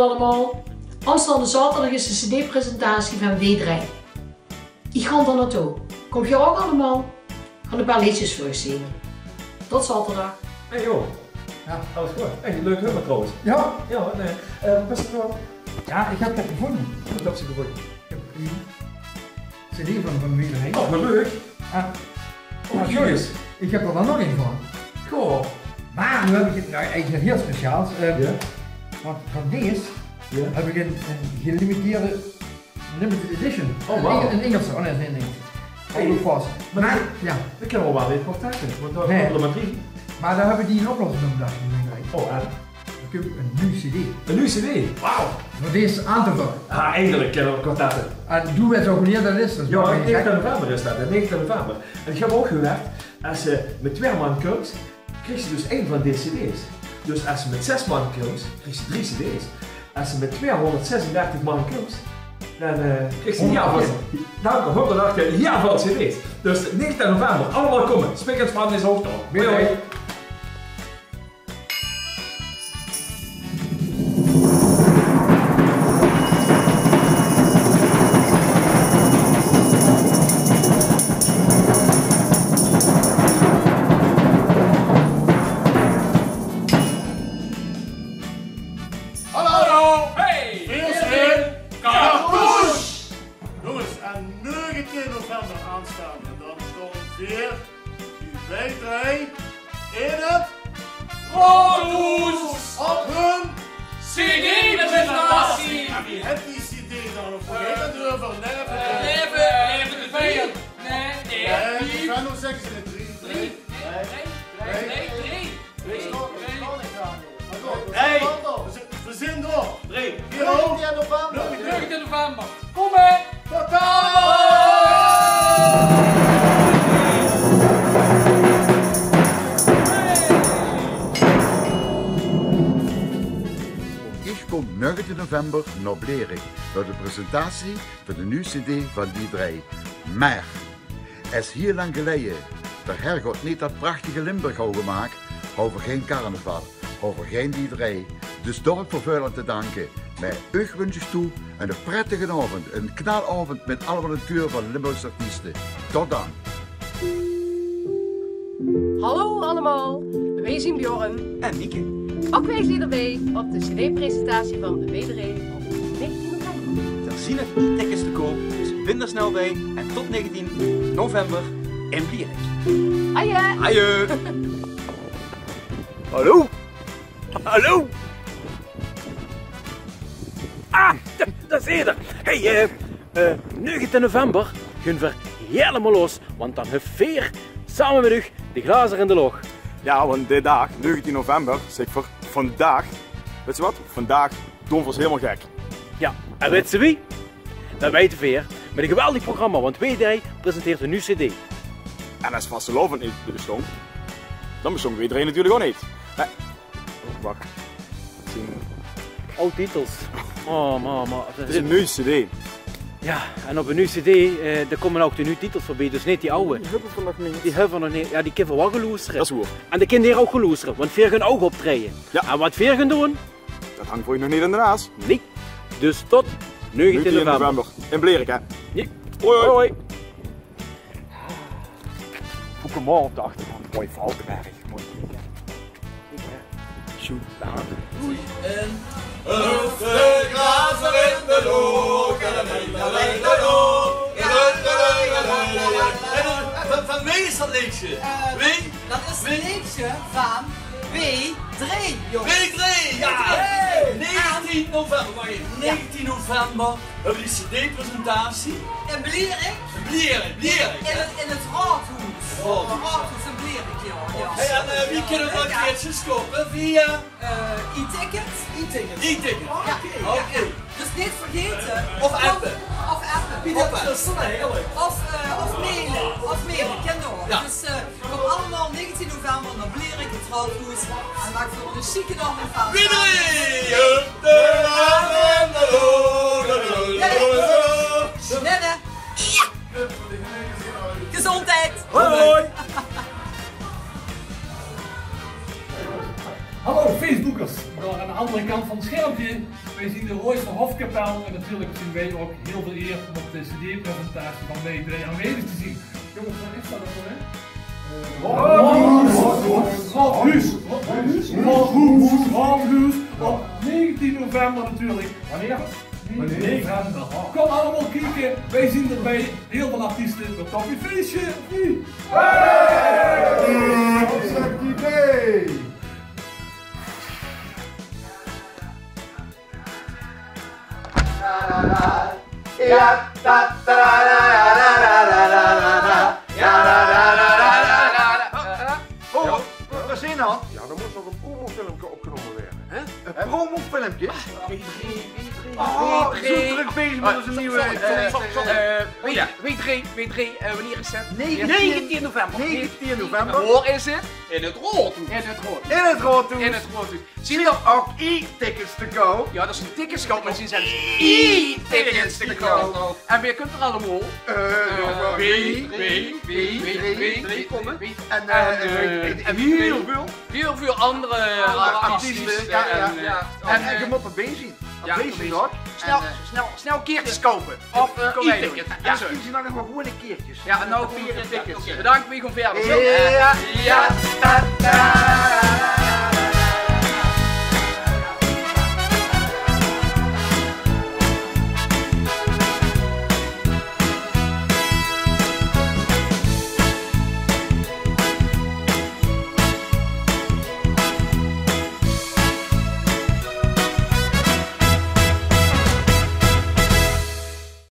allemaal. Aanstaande zaterdag is de cd-presentatie van W3. Ik ga er naartoe. Kom je ook allemaal? Gaan een paar liedjes voor je zingen. Tot zaterdag. Hey joh. Ja, alles goed. Hey, leuk nummer trouwens. Ja? Ja, nee. Best het wel. Ja, ik heb het gevonden. Wat heb je gevonden? Ik heb een CD van W3. Oh, wat leuk. Oh, serieus? Ik heb er dan nog een van. Goh. Maar nu heb ik het, nou, eigenlijk heel speciaals. Ja? Want van deze heb ik een gelimiteerde limited edition. Oh, wow. Een Engelse, oh nee, nee, nee. Hey, vast. maar ja. dat kunnen we wel weer contacten, want daar Nee. hebben we er maar 3. Maar daar hebben die een oplossing op bedacht. Oh, en? Dan kun je een nieuw CD. Een nieuwe CD? Wauw. Voor deze aan te vullen. Ah, eindelijk kunnen we contacten. En doe het zo wanneer dat is. Ja, 9 november is dat, 9 november. En ik heb ook gewerkt, als je met 2 man komt, krijg je dus 1 van deze CD's. Dus als je met 6 man komt, krijg je 3 CD's. Als je met 236 man komt, dan krijg je een 108 jaar van CD's. Dus 9 november, allemaal komen. Spikkend van is ook nog. Hoi. En 19 november aanstaande, dan stond weer W3 in het Roodhoes op hun CD-presentatie. En wie heeft die CD dan nog vergeten durven? Leven de vijand. Nee, En hoe zeggen ze het? 3. Hey, verzin door. 3. 19 november. Kom mee. Ik kom 19 november naar Blerik voor de presentatie van de nieuwe CD van die 3. Maar, het is heel lang geleden. De hergot niet dat prachtige Limburg al gemaakt, over geen carnaval, over geen die 3. Dus dorpvervuiler te danken. Met u wens ik toe een prettige avond, een knalavond met alle natuur van Limburgse artiesten. Tot dan. Hallo allemaal, wij zijn Bjorn en Mieke. Ook wij zijn erbij op de CD-presentatie van de W3 op 19 november. Er zijn nog tickets te koop, dus vind er snel bij en tot 19 november in Blerik. Aje! Aje! Hallo? Hallo? Ah, dat is eerder. Hey, 19 november gaan we helemaal los, want dan heeft Veer samen met u de glazen in de log. Ja, want die dag, 19 november, zeg voor vandaag, weet je wat? Vandaag doen we ons helemaal gek. Ja, en weet je wie? Dat weet Veer, met een geweldig programma, want W3 presenteert een nieuwe CD. En als vastelovend niet bestond, dan bestond W3 natuurlijk ook niet. Nee. Oh, wacht. Oude titels. Oh, mama. Het is een nieuwe CD. Ja, en op een nieuwe CD, daar komen ook de nieuwe titels voorbij, dus niet die oude. Die hebben we nog niet. Die hebben we nog niet. Ja, die kunnen we wel geloesteren. Dat is waar. En de kinderen hier ook geloesteren, want Veer gaan ook optreden. Ja. En wat Veer gaan doen? Dat hangt voor je nog niet in de naast. Nee. Dus tot 19 november. In Blerik, hè? Ja. Hoi, hoi. Hoi. Pokémon op de achtergrond. Mooi Valkenberg. Mooi. Shoot. Daar. De glazen in de loog. Van wie is dat liedje? Wie? Dat is het liedje van W3, jongens. W3, ja! 19 november, wacht even. 19 november hebben we die CD-presentatie. In Blerik? Blerik. In het Raadhoes. Raadhoes in Blerik, ja. Hey, en wie kunnen we kaartjes kopen? Via? E-ticket. E-ticket. Oké. Dus niet vergeten. Of appen. Of appen. Dat is toch heerlijk. Of mailen, ken door. Ja. Dus kom allemaal 19 november naar Blerik, het Raadhoes. En maak voor een chique dag van. W3! De glazen in de loog. Nenne. Gezondheid. Hoi! Hallo, Facebookers, daar aan de andere kant van het schermpje. Wij zien de Rooister Hofkapel en natuurlijk zien wij ook heel veel eer om op de CD-presentatie van wij drie aanwezig te zien. Jongens, wat is dat voor hè? Raadhuis op 19 november natuurlijk. Wanneer? 9 november. Kom allemaal kijken, wij zien erbij heel veel artiesten. Een koffiefeestje. Wat zegt die idee? Ja, da da da Oh, wat is in hand? Ja, dan moet nog een promofilmpje opgenomen worden. Een promofilmpje? Oh, zo druk bezig met onze nieuwe... W3, wanneer is het? 19 november. 19 november. Waar is het? In het Roodhoes. In het Roodhoes. In het Roodhoes. Zien er ook e-tickets te go? Ja, dat is een ticketscout, maar zien zelfs e-tickets te go. En wie kunt er allemaal? Wie komen? En heel veel andere artiesten. En je moet erbij zien. Bezig hoor. Snel keertjes kopen. Of e-tickets. Ja, zien ze nog maar gewoon een keertjes. Ja, nou 4 tickets. Bedankt, we gaan verder. Ja.